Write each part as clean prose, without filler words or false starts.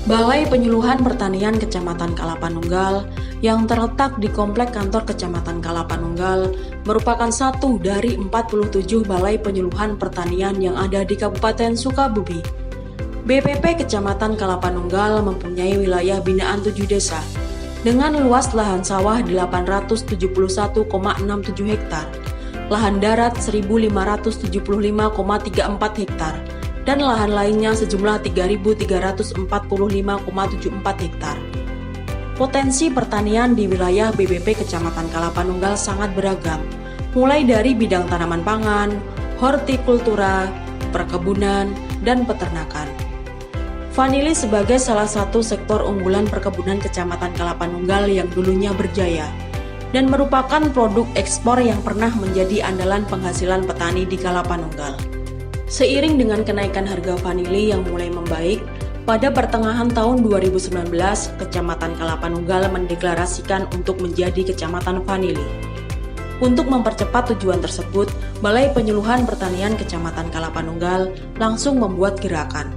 Balai Penyuluhan Pertanian Kecamatan Kalapanunggal yang terletak di Komplek Kantor Kecamatan Kalapanunggal merupakan satu dari 47 balai penyuluhan pertanian yang ada di Kabupaten Sukabumi. BPP Kecamatan Kalapanunggal mempunyai wilayah binaan 7 desa dengan luas lahan sawah 871,67 hektar, lahan darat 1.575,34 hektar, dan lahan lainnya sejumlah 3.345,74 hektar. Potensi pertanian di wilayah BPP Kecamatan Kalapanunggal sangat beragam, mulai dari bidang tanaman pangan, hortikultura, perkebunan, dan peternakan. Vanili sebagai salah satu sektor unggulan perkebunan Kecamatan Kalapanunggal yang dulunya berjaya, dan merupakan produk ekspor yang pernah menjadi andalan penghasilan petani di Kalapanunggal. Seiring dengan kenaikan harga vanili yang mulai membaik, pada pertengahan tahun 2019, Kecamatan Kalapanunggal mendeklarasikan untuk menjadi Kecamatan Vanili. Untuk mempercepat tujuan tersebut, Balai Penyuluhan Pertanian Kecamatan Kalapanunggal langsung membuat gerakan.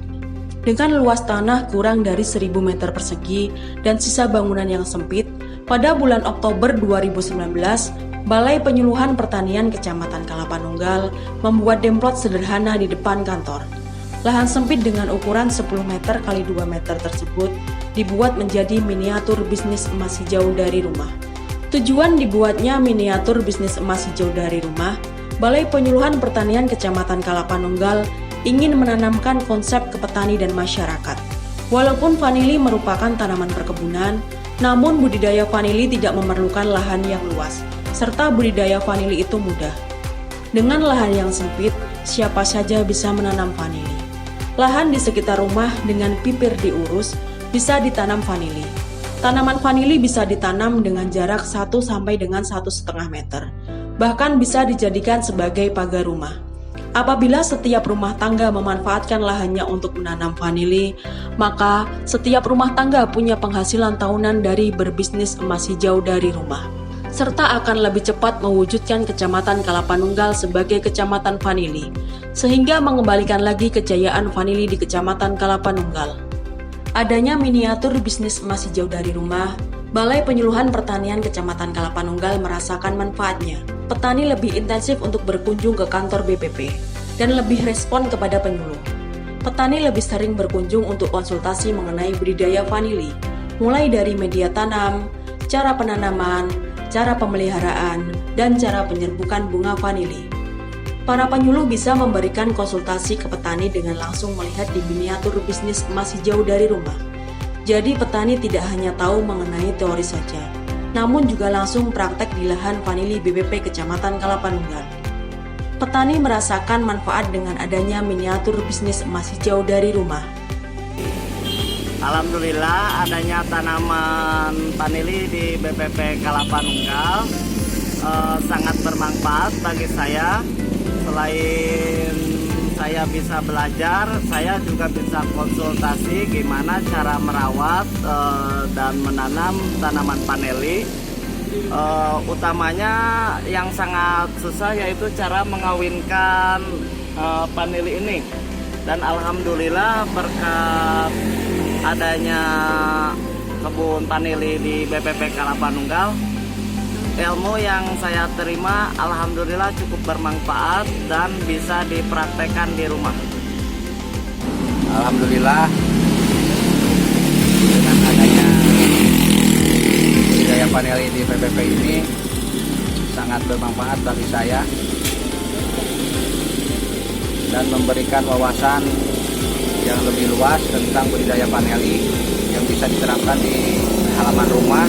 Dengan luas tanah kurang dari 1.000 meter persegi dan sisa bangunan yang sempit, pada bulan Oktober 2019, Balai Penyuluhan Pertanian Kecamatan Kalapanunggal membuat demplot sederhana di depan kantor. Lahan sempit dengan ukuran 10 meter x 2 meter tersebut dibuat menjadi miniatur bisnis emas hijau dari rumah. Tujuan dibuatnya miniatur bisnis emas hijau dari rumah, Balai Penyuluhan Pertanian Kecamatan Kalapanunggal ingin menanamkan konsep ke petani dan masyarakat. Walaupun vanili merupakan tanaman perkebunan, namun budidaya vanili tidak memerlukan lahan yang luas, serta budidaya vanili itu mudah. Dengan lahan yang sempit, siapa saja bisa menanam vanili. Lahan di sekitar rumah dengan pipir diurus bisa ditanam vanili. Tanaman vanili bisa ditanam dengan jarak 1 sampai dengan 1,5 meter. Bahkan bisa dijadikan sebagai pagar rumah. Apabila setiap rumah tangga memanfaatkan lahannya untuk menanam vanili, maka setiap rumah tangga punya penghasilan tahunan dari berbisnis emas hijau dari rumah, serta akan lebih cepat mewujudkan Kecamatan Kalapanunggal sebagai Kecamatan Vanili, sehingga mengembalikan lagi kejayaan vanili di Kecamatan Kalapanunggal. Adanya miniatur bisnis emas hijau dari rumah, Balai Penyuluhan Pertanian Kecamatan Kalapanunggal merasakan manfaatnya. Petani lebih intensif untuk berkunjung ke kantor BPP dan lebih respon kepada penyuluh. Petani lebih sering berkunjung untuk konsultasi mengenai budidaya vanili, mulai dari media tanam, cara penanaman, cara pemeliharaan, dan cara penyerbukan bunga vanili. Para penyuluh bisa memberikan konsultasi ke petani dengan langsung melihat di miniatur bisnis emas hijau dari rumah. Jadi petani tidak hanya tahu mengenai teori saja, namun juga langsung praktek di lahan vanili BPP Kecamatan Kalapanunggal. Petani merasakan manfaat dengan adanya miniatur bisnis emas hijau dari rumah. Alhamdulillah adanya tanaman vanili di BPP Kalapanunggal sangat bermanfaat bagi saya. Selain saya bisa belajar, saya juga bisa konsultasi gimana cara merawat dan menanam tanaman vanili. Utamanya yang sangat susah yaitu cara mengawinkan vanili ini. Dan alhamdulillah berkat adanya kebun vanili di BPP Kalapanunggal, ilmu yang saya terima alhamdulillah cukup bermanfaat dan bisa dipraktekkan di rumah. Alhamdulillah dengan adanya budidaya vanili di BPP ini sangat bermanfaat bagi saya dan memberikan wawasan yang lebih luas tentang budidaya vanili yang bisa diterapkan di halaman rumah.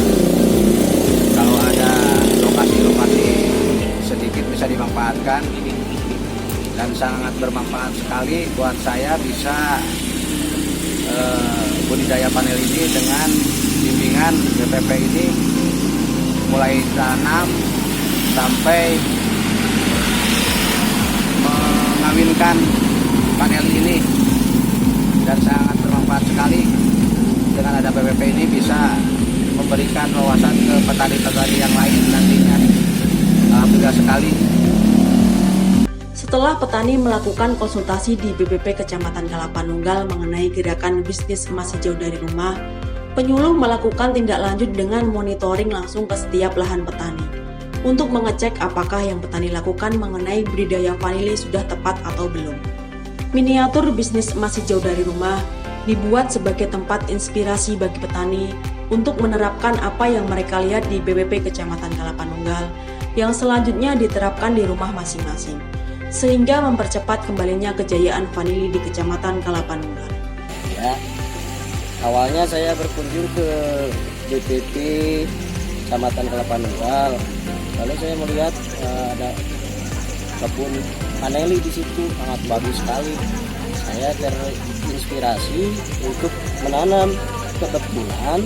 Kalau ada lokasi-lokasi sedikit bisa dimanfaatkan dan sangat bermanfaat sekali buat saya bisa budidaya vanili ini dengan bimbingan BPP ini, mulai tanam sampai mengawinkan vanili ini, dan sangat bermanfaat sekali. Dengan ada BPP ini bisa memberikan wawasan ke petani-petani yang lain nantinya. Alhamdulillah sekali. Setelah petani melakukan konsultasi di BPP Kecamatan Kalapanunggal mengenai gerakan bisnis emas hijau dari rumah, penyuluh melakukan tindak lanjut dengan monitoring langsung ke setiap lahan petani untuk mengecek apakah yang petani lakukan mengenai budidaya vanili sudah tepat atau belum. Miniatur bisnis emas hijau dari rumah dibuat sebagai tempat inspirasi bagi petani untuk menerapkan apa yang mereka lihat di BPP Kecamatan Kalapanunggal yang selanjutnya diterapkan di rumah masing-masing, sehingga mempercepat kembalinya kejayaan vanili di Kecamatan Kalapanunggal. Ya, awalnya saya berkunjung ke BPP Kecamatan Kalapanunggal. Lalu saya melihat ada kebun vanili di situ, sangat bagus sekali. Saya terinspirasi untuk menanam. Kebetulan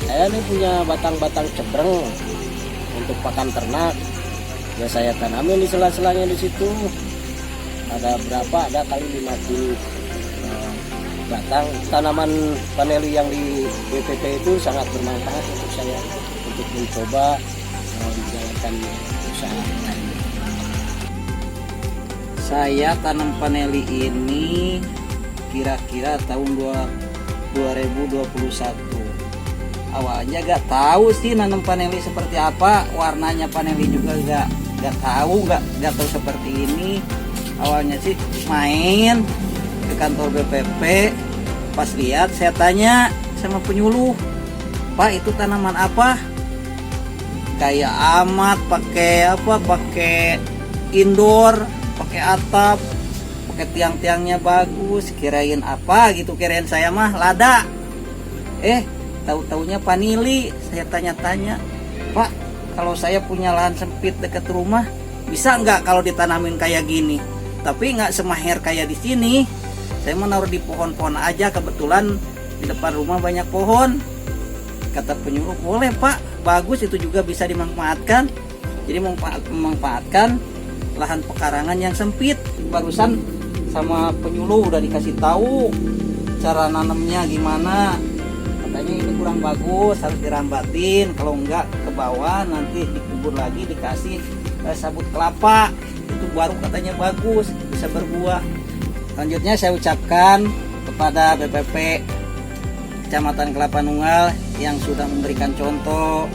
saya ini punya batang-batang cempreng untuk pakan ternak. Ya saya tanamin di sela-selanya di situ. Ada berapa? Ada kali 50 batang tanaman vanili yang di BPP itu sangat bermanfaat untuk saya untuk mencoba menjalankan usaha lain. Saya tanam vanili ini kira-kira tahun 2021. Awalnya gak tahu sih nanam vanili seperti apa, warnanya vanili juga gak tahu, gak tahu seperti ini. Awalnya sih main ke kantor BPP, pas lihat saya tanya sama penyuluh, Pak itu tanaman apa? Kayak amat pakai indoor, pakai atap, pakai tiang-tiangnya bagus, kirain apa gitu, kirain saya mah lada. Tahu-taunya vanili. Saya tanya-tanya, Pak, kalau saya punya lahan sempit dekat rumah, bisa nggak kalau ditanamin kayak gini? Tapi nggak semahir kayak di sini. Saya mau naruh di pohon-pohon aja, kebetulan di depan rumah banyak pohon. Kata penyuluh, boleh Pak, bagus, itu juga bisa dimanfaatkan. Jadi memanfaatkan lahan pekarangan yang sempit. Barusan sama penyuluh udah dikasih tahu cara nanamnya gimana. Katanya ini kurang bagus, harus dirambatin, kalau enggak ke bawah nanti dikubur lagi, dikasih sabut kelapa, itu baru katanya bagus, bisa berbuah. Selanjutnya saya ucapkan kepada BPP Kecamatan Kalapanunggal yang sudah memberikan contoh,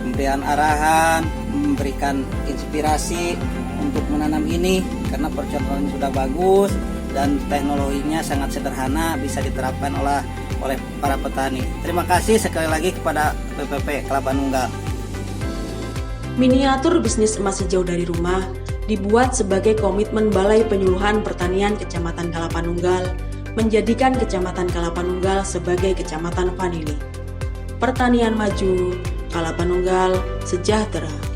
memberikan arahan, memberikan inspirasi untuk menanam ini, karena percontohan sudah bagus dan teknologinya sangat sederhana, bisa diterapkan oleh para petani. Terima kasih sekali lagi kepada BPP Kalapanunggal. Miniatur bisnis emas hijau dari rumah dibuat sebagai komitmen Balai Penyuluhan Pertanian Kecamatan Kalapanunggal menjadikan Kecamatan Kalapanunggal sebagai Kecamatan vanili. Pertanian maju, Kalapanunggal sejahtera.